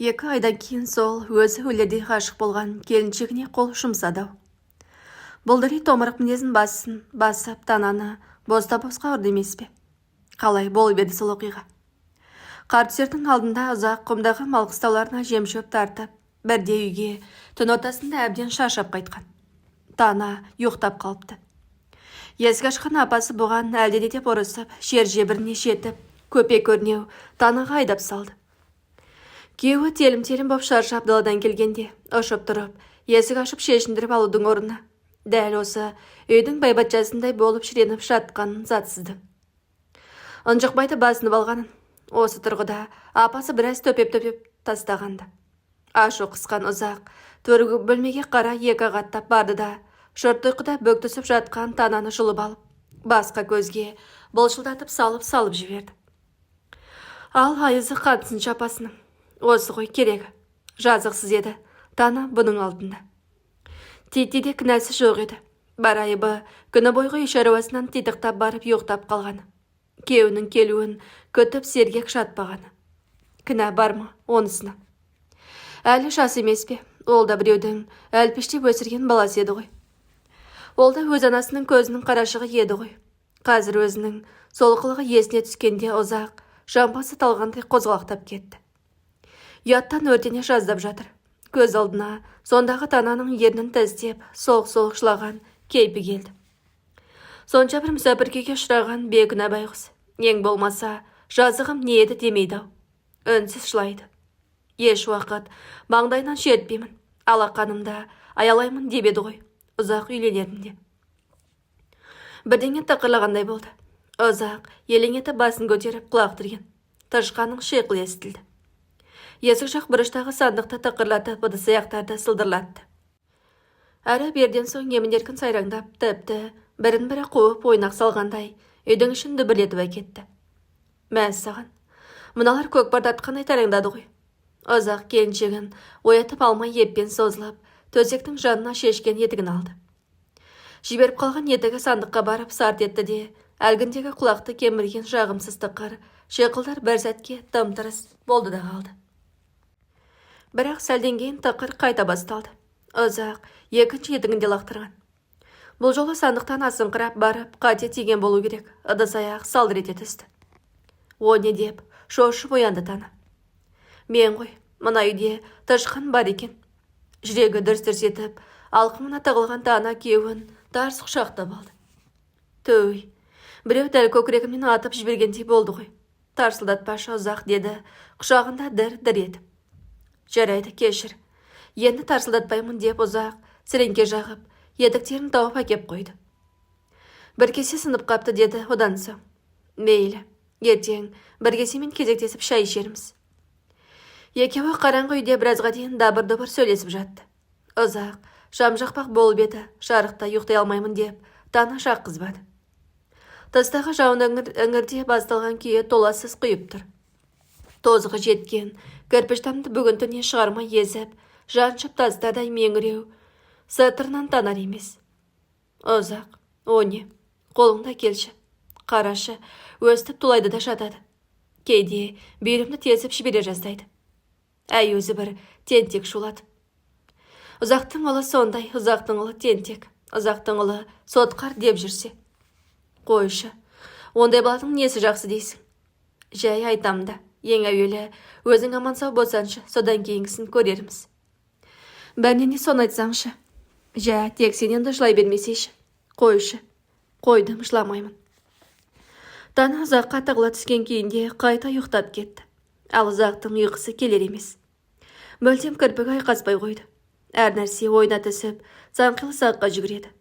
2 айдан кейін сол өзі өлердей ғашық болған келіншегіне қол жұмсады. Бұлдырей томырық мінезін басып тананы бозда-босқа ұрды емес пе? Қалай болып еді сол оқиға? Қар түсердің алдында ұзақ құмдағы малқыстауларына жем-шөп тартып, бірде үйге түн ортасында әбден шаршап қайтқан. Тана ұйықтап қалыпты. Есік ашқан апасы бұған әлде деп ұрысып, жер жебіріне жетіп, көпе-көрнеу танаға айдап салды. Күйеуі телім-телім боп шаршап даладан келгенде, ұшып тұрып, есік ашып шешіндіріп алудың орнына, дәл осы үйдің байбатшасындай болып шіреніп жатқанын затсызды. Ынжықбайды басынып алғанын, осы тұрғыда апасы біраз төпеп тастағанды. Ашу қысқан ұзақ, төргі бөлмеге қара екі қаттап барды да, жұрт ұйқыда бөк түсіп жатқан тананы жұлып алып, басқа көзге бұлшылдатып салып жіберді. Ал айызы қатсын шапасының. Осы ғой керегі. Жазықсыз еді тана бұның алдында. Титтиде кінәсі жоқ еді. Бар айыбы күні бойғы үй шаруасынан титықтап барып ұйықтап қалғаны. Күйеуінің келуін күтіп сергек жатпағаны. Кінә бар ма онысына? Әлі жас емес пе? Ол да біреудің әлпештеп өсірген баласы еді ғой. Ол да өз анасының көзінің қарашығы еді ғой. Қазір өзінің сол қылығы есіне түскенде ұзақ, жамбасы талғандай қозғалақтап кетті. Ұяттан өртене жаздап жатыр. Көз алдына сондағы тананың ернін тістеп, солқ-солқ жылаған кейпі келді. Сонша бір мүсәпіркеге ұшыраған бейкүнә байғұс. Ең болмаса, жазығым не еді демейді-ау. Үнсіз жылайды. Еш уақыт маңдайынан шертпеймін, алақанымда аялаймын деп еді ғой, ұзақ үйленерінде. Бірдеңе тақырлағандай болды. Ұзақ елеңеті басын көтеріп құлақ түрген. Тышқаның шиқыл естілді. Есік жақ бұрыштағы сандықты тақырлатып, ыдыс аяқтарды сылдырлатты. Әрі берден соң емін-еркін сайраңдап, тіпті бірін-бірі қуып ойнақ салғандай, үйдің ішін дүбірлетіп әкетті. Мәз саған, мыналар көкпар тартқандай тараңдады ғой. Ұзақ келіншегін оятып алмай еппен созылып, төсектің жанына шешкен етігін алды. Жіберіп қалған етігі сандыққа барып сарт етті де, әлгіндегі құлақты кемірген жағымсыз тықыр, шиқылдар бір сәтке тым-тырыс болды да қалды. Бірақ сәлден кейін тықыр қайта басталды. Ұзақ екінші етігінде лақтырған. Бұл жолы сандықтан асыңқырап барып, қате тиген болу керек. Ыдыс аяқ салдыр ете түсті. О не деп, шошып оянды тана. Мен ғой, мына үйде тышқан бар екен. Жүрегі дүрс-дүрс етіп, алқымына тығылған тана күйеуін тарс құшақтап алды. Төй, біреу дәл көкірегімнен атып жібергендей болды ғой. Тарсылдатпашы ұзақ деді, құшағында дір-дір етіп. Жарайды, кешір. Енді тарсылдатпаймын деп ұзақ, сіреңке жағып, етіктерін тауып әкеп қойды. Бір кесе сынып қапты деді одан соң. Мейлі, ертең бір кесемен кезектесіп шай ішерміз. Екеуі қараңғы үйде біразға дейін дабыр-дұбыр сөйлесіп жатты. Ұзақ, шам жақпақ болып еді, жарықта ұйықтай алмаймын деп, тана жаққызбады. Тыстағы жауын іңірде басталған күйе толассыз құйып тұр. Тозығы жеткен, кірпіштамды бүгін түне шығармай езіп, жаншып тастадай меңіреу, сатырынан танар емес. Ұзақ, о не, қолыңда келші, қарашы, өстіп тулайды да жатады. Кейде бүйірімді тесіп жібере жаздайды. Әй өзі бір тентек шулатып. Ұзақтың ұлы сондай, ұзақтың ұлы тентек, ұзақтың ұлы сотқар деп жүрсе. Қойшы, ондай баланың несі жақсы дейсің? Жай айтам да, ең әуелі өзің аман сау болсаншы, содан кейінгісін көрерміз. Бәрнен соны айтсаңшы. Жә, тек сенен де жылай бермесейші. Қойшы, қойдым, жыламаймын. Тана ұзаққа тығыла түскен кейінде қайта ұйықтап кетті. Ал ұзақтың ұйқысы келер емес. Мүлдем кірпігі айқаспай қойды. Әр нәрсе ойна түсіп, санқилы саққа жүгіреді.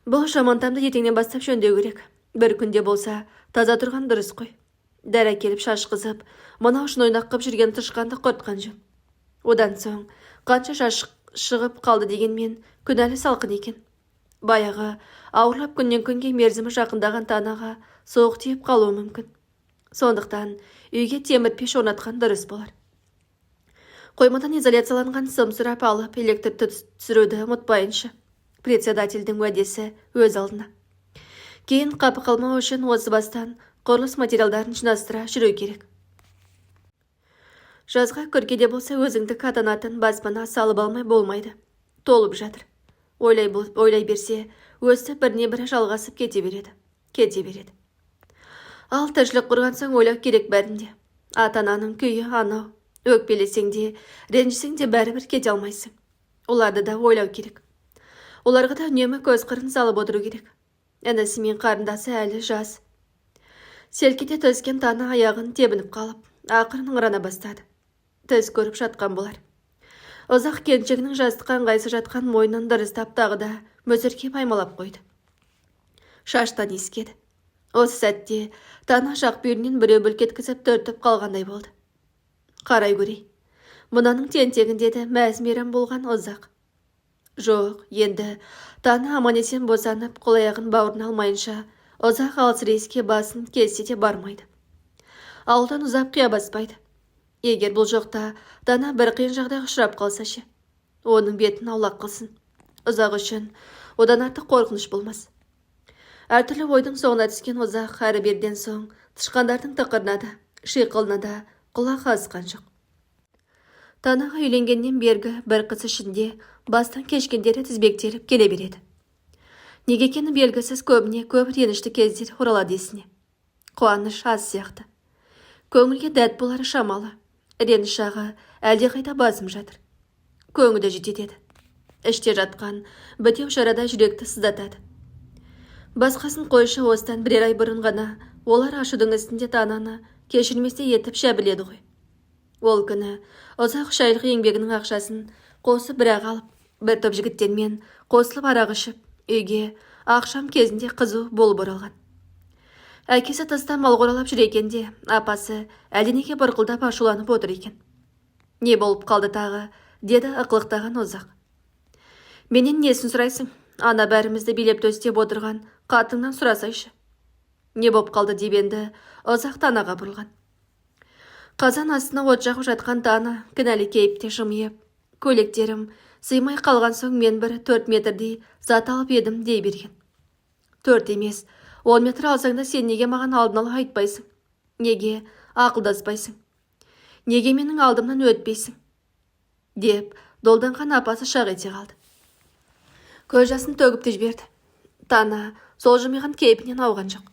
Бұл жамантамды ертеңнен бастап жөндеу керек. Бір күнде болса, таза тұрған дұрыс қой. Дәрі келіп шашқызып, мына үшін ойнақ қып жүрген тышқанды құртқан жөн. Одан соң, қанша шаш шығып қалды дегенмен күнәлі салқын екен. Баяғы ауырлап күннен күнге мерзімі жақындаған танаға соғып тиіп қалуы мүмкін. Сондықтан үйге темір пеш орнатқан дұрыс болар. Қоймадан изоляцияланған сым сұрап алып, электр түсіруді ұмытпайыншы. Председательдің уәдесі өз алдына. Кейін қапы қалмау үшін осы бастан құрылыс материалдарын жинастыра жүру керек. Жазға көркеде болса өзіңді катанатын баспана салып алмай болмайды. Толып жатыр. Ойлай берсе, өзі біріне бірі жалғасып кете береді. Ал тіршілік құрған соң ойлау керек бәрінде. Ата-ананың күйі анау. Өкпелесең де, ренжісең де бәрібір кете алмайсың. Оларды да ойлау керек. Оларға да үнемі көз қырын салып отыру керек. Інісі мен қарындасы әлі жас. Селкеде төскен Тана аяғын тебініп қалып, ақырын ыңырана бастады. Төс көріп жатқан болар. Ұзақ келіншегінің жастыққа ыңғайсыз жатқан мойнын дұрыстап тағы да мүсіркеп аймалап қойды. Шаштан иіскеді. Осы сәтте Тана жақ бүйірінен біреу бүлкеткізіп түртіп қалғандай болды. Қарай көрей. Мұнаның тентегін деді мәз-мейрам болған Ұзақ. Жоқ, енді Тана аман-есен босанып, қол-аяғын бауырына алмайынша Ұзақ алыс рейске басын келсе де бармайды. Ауылдан ұзап қия баспайды. Егер бұл жоқта Тана бір қиын жағдайға ұшырап қалса ше, оның бетін аулақ қылсын. Ұзақ үшін одан артық қорқыныш болмас. Әртүрлі ойдың соңына түскен Ұзақ әрі берден соң тышқандардың тықырына да, шиқылына да құлақ асқан жоқ. Танаға үйленгеннен бергі бір қыс ішінде бастан кешкендері тізбектеліп келе береді. Неге екені белгісіз көбіне көп ренішті кездер оралады есіне. Қуаныш аз сияқты. Көңілге дәт болары шамалы. Реніш жағы әлдеқайда басым жатыр. Көңілі жетеді. Іште жатқан бітеу жарада жүректі сыздатады. Басқасын қойшы, осыдан бірер ай бұрын ғана олар ашудың үстінде Тананы кешірместе етіп шәбіледі ғой. Ол күні Ұзақ үш айлық еңбегінің ақшасын қосып бірақ алып, бір топ жігіттермен қосылып арақ ішіп, үйге ақшам кезінде қызу болып оралған. Әкесі тыста мал қоралап жүр екен де, апасы әлденеге бұрқылдап ашуланып отыр екен. Не болып қалды тағы, деді ықылықтаған Ұзақ. Менен несін сұрайсың? Ана бәрімізді билеп төстеп отырған қатыңнан сұрасайшы. Не болып қалды деп енді Ұзақ Танаға бұрылған. Қазан астына от жағып жатқан Тана кінәлі кейіпте жымиып, көйлектерім сыймай қалған соң мен бір 4 метрдей зат алып едім дей берген. 4 емес, 10 метр алсаң да сен неге маған алдын ала айтпайсың? Неге ақылдаспайсың? Неге менің алдымнан өтпейсің? Деп долданған апасы шақ ете қалды. Көз жасын төгіп те жіберді. Тана сол жымиған кейпінен ауған жоқ.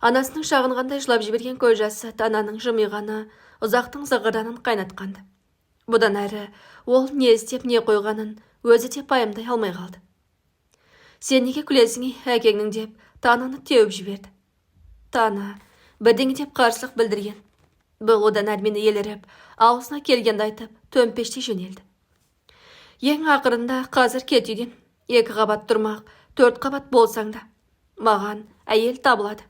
Анасының шағынғандай жылап жіберген көз жасы Тананың жымиғаны Ұзақтың зығырданын қайнатқанды. Бұдан әрі ол не істеп не қойғанын өзі де пайымдай алмай қалды. Сен неге күлесің, әкеңнің деп Тананы теуіп жіберді. Тана бірдеңе деп қарсылық білдірген. Бұл одан әрмені еліріп, аузына келгенді айтып, төмпеште жөнелді. Ең ақырында қазір кет үйден. 2 қабат тұрмақ, 4 қабат болсаң да маған әйел табылады.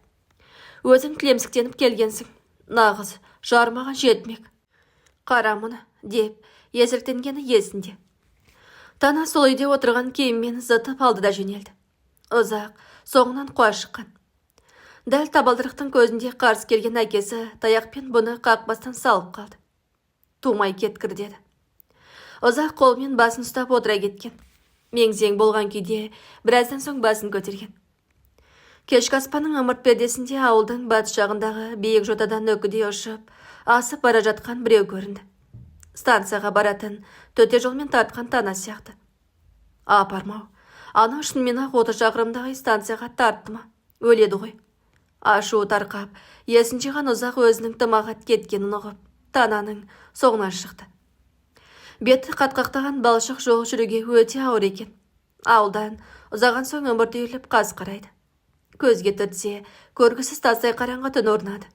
Өзің тілемсіктеніп келгенсің. Нағыз жармаған жетмек. Қара мұны, деп есіріктенгені есінде. Тана сол үйде отырған киіммен зытып алды да жөнелді. Ұзақ соңынан қуа шыққан. Дәл табалдырықтың көзінде қарсы келген әкесі таяқпен бұны қақпастан салып қалды. Тумай кеткір деді. Ұзақ қолмен басын ұстап отыра кеткен. Меңзең болған күйде біраздан соң басын көтерген. Кешкі аспанның ымырт пердесінде ауылдың батыс жағындағы биік жотадан өкідей ұшып, асып бара жатқан біреу көрінді. Станцияға баратын төте жолмен тартқан Тана сияқты. Апармау, ана шынымен-ақ 30 шақырымдағы станцияға тартты ма? Өледі ғой. Ашуы тарқап, есін жиған Ұзақ өзінің тымағат кеткенін ұғып, Тананың соңынан шықты. Беті қатқақтаған балшық жол жүруге өте ауыр екен. Ауылдан ұзаған соң ымырт үйіліп қас қарайды. Көзге түртсе, көргісіз тастай қараңғы түн орнады.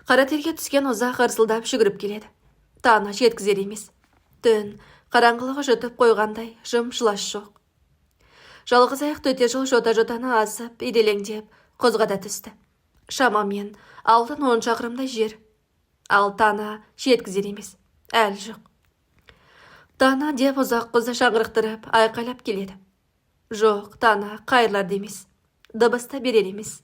Қара терге түскен Ұзақ ырсылдап жүгіріп келеді. Тана жеткізер емес. Түн қараңғылығы жұтып қойғандай жым-жылас жоқ. Жалғыз аяқ төте жол жота-жотаны асып, ирелеңдеп, қозғада түсті. Шамамен ауылдан 10 шақырымдай жер. Ал Тана жеткізер емес. Әлі жоқ. Тана деп Ұзақ қызды шаңғырықтырып, айқайлап келеді. Жоқ, Тана қайырлар демес. Дыбыста берер емес.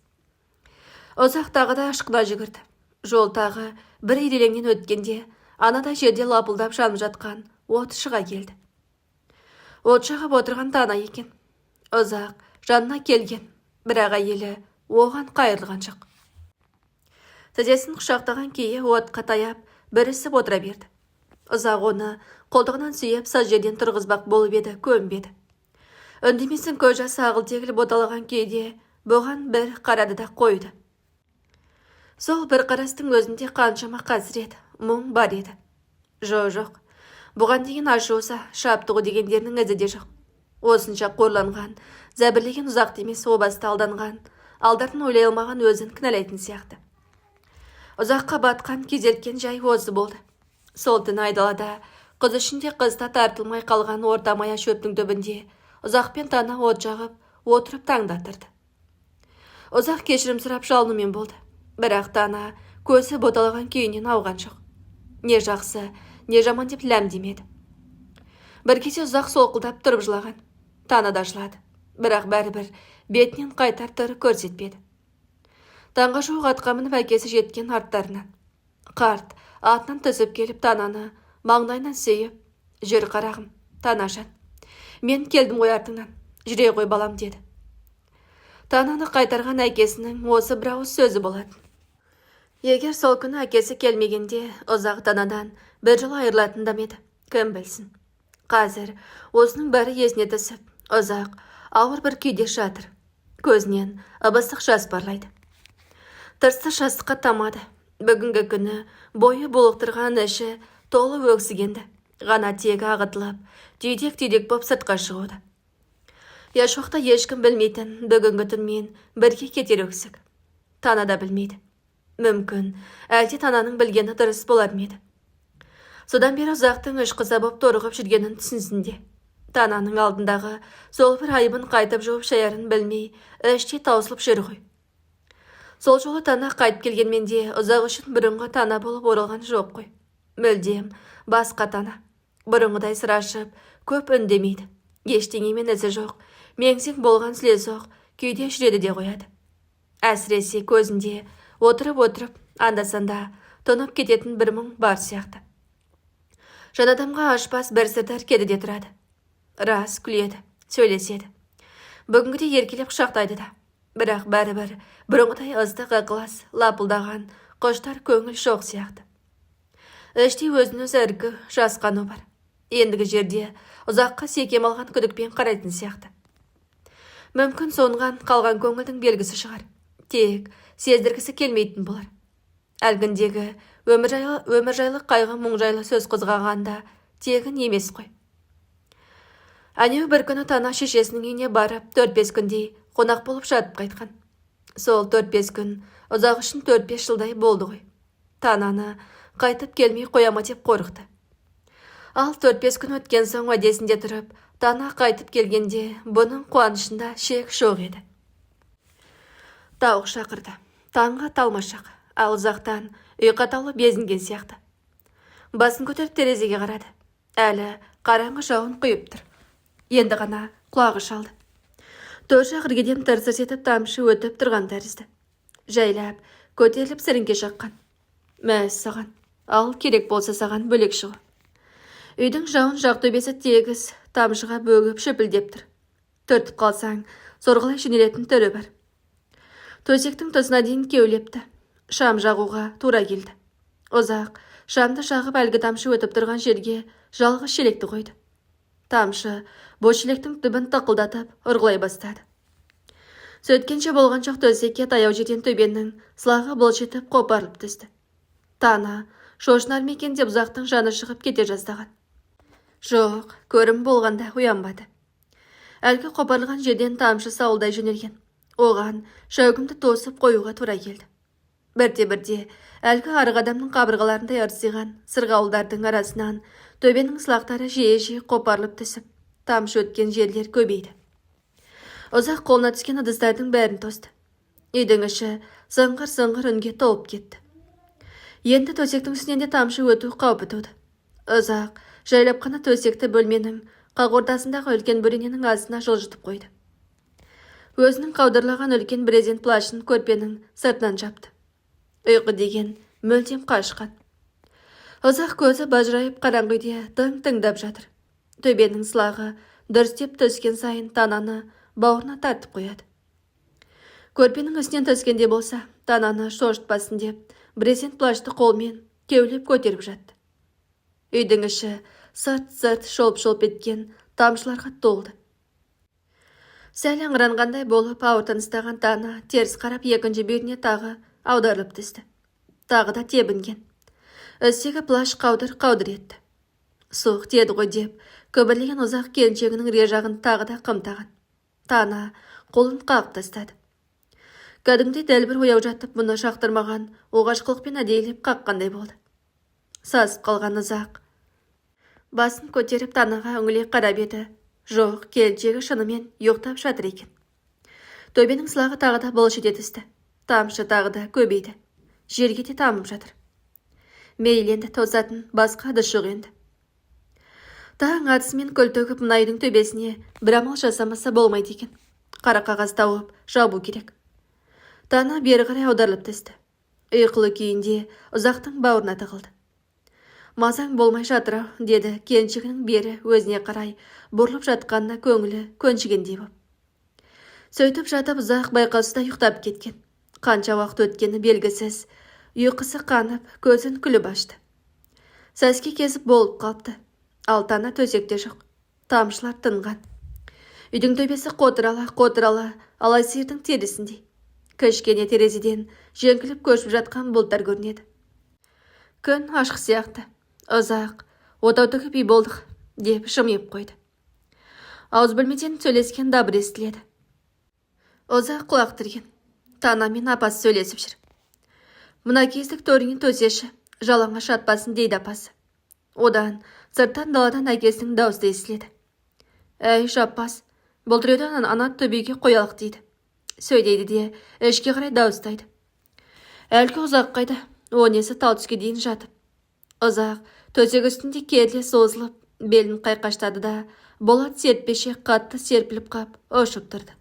Ұзақ тағы да ашқына жүгірді. Жол тағы бір ирелеңнен өткенде, анада жерде лапылдап жанып жатқан от шыға келді. От жағып отырған Тана екен. Ұзақ жанына келген, бірақ әйелі оған қайырылған жоқ. Тізесін құшақтаған күйі отқа таяп, бірісіп отыра берді. Ұзақ оны қолтығынан сүйеп саз жерден тұрғызбақ болып еді, көнбеді. Үндемесін көз жасы ағыл-тегіл боталаған күйде бұған бір қарады да қойды. Сол бір қарастың өзінде қаншама қасірет, мұң бар еді. Жоқ, бұған деген ашуса, шаптығу дегендерінің ізі де жоқ. Осынша қорланған, зәбірлеген ұзақты емес обасты алданған, алдарын ойлай алмаған өзін кінәлайтын сияқты. Ұзаққа батқан, кезерткен жай осы болды. Сол түн айдалада, қыз ішінде қызда тартылмай қалған ортамая шөптің түбінде, ұзақпен Тана от жағып, отырып таңдатырды. Ұзақ кешірім сұрап жалынумен болды. Бірақ Тана көзі боталаған күйінен ауған жоқ. Не жақсы, не жаман деп ләмдемеді. Бір кесе ұзақ солқылдап тұрып жылаған. Тана да жылады. Бірақ бәрібір бетінен қайтар түрі көрсетпеді. Таңға жуық атқа мініп әкесі жеткен арттарынан. Қарт атынан түсіп келіп Тананы маңдайынан сүйіп, жүр қарағым, Танажан, мен келдім ғой артыңнан, жүре ғой балам деді. Тананы қайтарған әкесінің осы бір ауыз сөзі болатын. Егер сол күні әкесі келмегенде, ұзақ Танадан бір жыл айырылатын да еді, кім білсін. Қазір осының бәрі есіне түсіп, ұзақ ауыр бір күйде жатыр. Көзінен ыбысық жас парлайды. Тырсы жастыққа тамады. Бүгінгі күні бойы болықтырған іші толы өксігенді. Ғана тегі ағытылып, түйдек-түйдек боп сыртқа шығуды. Ешоқта ешкім білмейтін бүгінгі түнмен бірге кетер өксік. Тана да білмейді. Мүмкін, әлде Тананың білгені дұрыс болар ма еді. Содан бері ұзақтың үш қыза боп торығып жүргенін түсінсінде. Тананың алдындағы сол бір айыбын қайтып жуып шаярын білмей, іште таусылып жүр ғой. Сол жолы Тана қайтып келгенмен де ұзақ үшін бұрынғы Тана болып оралған жоқ қой. Мүлдем басқа Тана. Бұрынғыдай сыр ашып, көп үндемейді. Ештеңемен ізі жоқ, меңзең болған сілесоқ күйде жүреді де қояды. Әсіресе көзінде отырып, анда-санда тонып кететін бір мұң бар сияқты. Жан адамға ашпас бір сырдар кеді де тұрады. Рас күледі, сөйлеседі. Бүгінгіде еркелеп құшақтайды да. Бірақ бәрібір бұрынғыдай ыстық ықылас, лапылдаған, құштар көңіл жоқ сияқты. Іште өзін-өзі іркі, жасқану бар. Ендігі жерде ұзаққа секем алған күдікпен қарайтын сияқты. Мүмкін сонған қалған көңілдің белгісі шығар. Тек сездіргісі келмейтін болар. Әлгіндегі өмір жайлы қайғы мұң жайлы сөз қозғағанда тегін емес қой. Әнеу бір күні Тана шешесінің үйіне барып 4-5 күндей қонақ болып жатып қайтқан. Сол 4-5 күн ұзақ үшін 4-5 жылдай болды ғой. Тананы қайтып келмей қояма деп қорықты. Ал 4-5 күн өткен соң уәдесінде тұрып, Тана қайтып келгенде бұның қуанышында шек жоқ еді. Тауық шақырды. Таңға талмашақ, ал ұзақтан үй қатаулы безінген сияқты. Басын көтеріп терезеге қарады. Әлі қараңғы жауын құйып тұр. Енді ғана құлағы шалды. Төр жақ іргеден тырсыс етіп тамшы өтіп тұрған тәрізді. Жайлап, көтеріліп сіріңке шаққан. Мәз саған, ал керек болса саған бөлек шығу. Үйдің жауын жақ төбесі тегіс тамшыға бөгіп шөпілдеп тұр. Түртіп қалсаң, сорғылай жөнелетін түрі бар. Төсектің тұсына дейін кеулепті. Шам жағуға тура келді. Ұзақ, шамды жағып әлгі тамшы өтіп тұрған жерге жалғыз шелекті қойды. Тамшы бош шелектің түбін тықылдатып ұрғылай бастады. Сөйткенше болған жоқ төсекке таяу жетен төбенің сылағы бұлшетіп қопарылып түсті. Тана шошынар ма екен деп ұзақтың жаны шығып кете жаздаған. Жоқ, көрім болғанда уянбады. Әлгі қопарылған жерден тамшы сауылдай жөнелген. Оған шәугімді тосып қоюға тура келді. Бірте-бірте әлгі арық адамның қабырғаларындай ырсиған сырғауылдардың арасынан төбенің сылақтары жиі-жиі қопарылып түсіп, тамшы өткен жерлер көбейді. Ұзақ қолына түскен ыдыстардың бәрін тосты. Үйдің іші зыңғыр-зыңғыр үнге толып кетті. Енді төсектің үстінен де тамшы өту қаупі туды. Ұзақ жайлап қана төсекті бөлменің қақ ортасындағы үлкен бөрененің астына жылжытып қойды. Өзінің қаудырлаған үлкен брезент плашын көрпенің сыртынан жапты. Ұйқы деген мүлдем қашқан. Ұзақ көзі бажырайып қараңғы үйде тың-тыңдап жатыр. Төбенің сылағы дүрстеп түскен сайын Тананы бауырына тартып қояды. Көрпенің үстінен түскенде болса, Тананы шошытпасын деп, брезент плашты қолмен кеулеп көтеріп жатты. Үйдің іші сырт-сырт шолп-шолп еткен тамшыларға толды. Сәл аңыранғандай болып ауыр тыныстаған Тана теріс қарап екінші бетіне тағы аударылып түсті. Тағы да тебінген. Үстегі плащ қаудыр етті. Суық деді ғой деп, көбірлеген ұзақ келіншегінің ре жағын тағы да қымтаған. Тана қолын қағып тастады. Кәдімгідей дәл бір ояу жатып, мұны шақтырмаған оғашқылықпен әдейілеп қаққандай болды. Сасып қалған ұзақ басын көтеріп Танаға үңіле қарап еді. Жоқ, келіншегі шынымен ұйықтап жатыр екен. Төбенің сылағы тағы да былш ете түсті. Тамшы тағы да көбейді. Жерге де тамып жатыр. Мейлі тозатын басқа ыдыс жоқ енді. Таң атысымен көл төгіп мұнайдың төбесіне бір амал жасамаса болмайды екен. Қара қағаз тауып жабу керек. Тана бері қарай аударылып түсті. Ұйқылы күйінде ұзақтың бауырына тығылды. Мазаң болмай жатыр, деді келіншегінің бері өзіне қарай бұрылып жатқанына көңілі көншігендей боп. Сөйтіп жатып ұзақ байқаусызда ұйықтап кеткен. Қанша уақыт өткені белгісіз, ұйқысы қанып, көзін күліп ашты. Сәске кезіп болып қалыпты. Ал Тана төсекте жоқ. Тамшылар тынған. Үйдің төбесі қотырала, алай сиырдың терісіндей. Кішкене терезеден жеңкіліп көшіп жатқан бұлттар көрінеді. Күн ашық сияқты. Ұзақ, отау тігіп үй болдық, деп жымиып қойды. Ауыз бөлмеден сөйлескен дабыр естіледі. Ұзақ құлақ түрген. Тана мен апасы сөйлесіп жүр. Мына кездік төріне төсеші, жалаңа шатпасын дейді апасы. Одан сырттан даладан әкесінің дауысы естіледі. Әй, Жаппас, бұл тіреуден ана төбеге қоялық дейді. Сөйлейді де ішке қарай дауыстайды. Әлгі ұзақ қайда, о несі тал түске дейін жатып. Ұзақ төсек үстінде керіле созылып, белін қайқаштады да, болат серпеше қатты серпіліп қап, ұшып тұрды.